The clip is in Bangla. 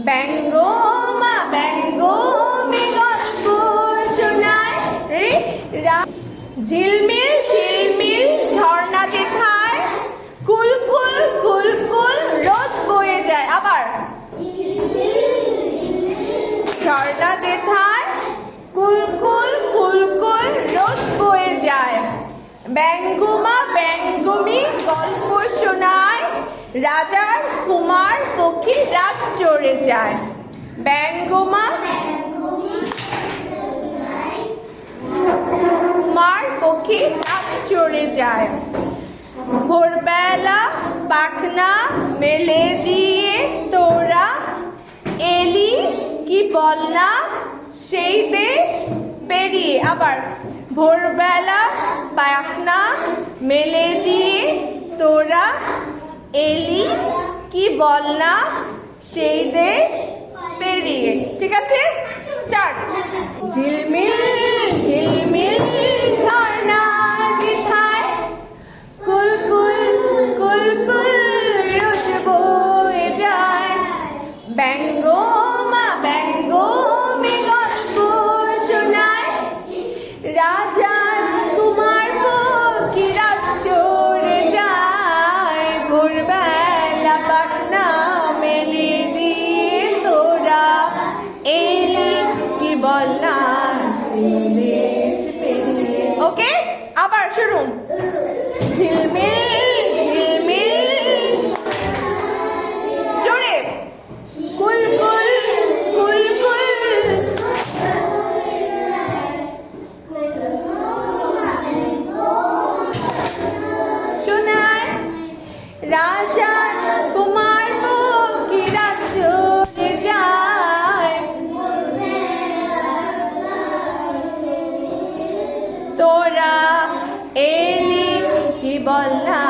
ব্যঙ্গ মা ব্যঙ্গ গল্প শোনায় রে ঝিলমিল ঝিলমিল ঝর্ণা যেথায় কুলকুল কুলকুল রোদ বয়ে যায়। আবার ঝর্ণা যেথায় কুলকুল কুলকুল রোদ বয়ে যায়। ব্যঙ্গুমা ব্যঙ্গুমি গল্প শোনায় রাজার কুমার পক্ষী রাত চড়ে যায়। ব্যঙ্গুমা কুমার পক্ষী রাত চড়ে যায়। ভোরবেলা পাখনা মেলে দিয়ে তোরা এলি কি বল না সেই দেশ পেরিয়ে। আবার ভোরবেলা পাখনা মেলে দিয়ে তোরা এলি কি বল না সেই দেশ পেরিয়ে। ঠিক আছে, স্টার্ট। ঝিলমিল ঝিলমিল ঝর্ণা যেথায় কুলকুল কুলকুল রোদ বয়ে যায়। ব্যঙ্গ মা ব্যঙ্গ গল্প শোনায় রাজার কুমার পক্ষী রাত চড়ে যায়। ভোরবেলা পাখনা মেলে দিয়ে তোরা এলি কি বল না সেই দেশ পেরিয়ে। ওকে, আবার শুরু। ঝিলমিল ঝিলমিল জোরে কুলকুল কুলকুল শোনায় রাজা কুমার পক্ষী রাত চড়ে যায়। তোরা এলি কি বল না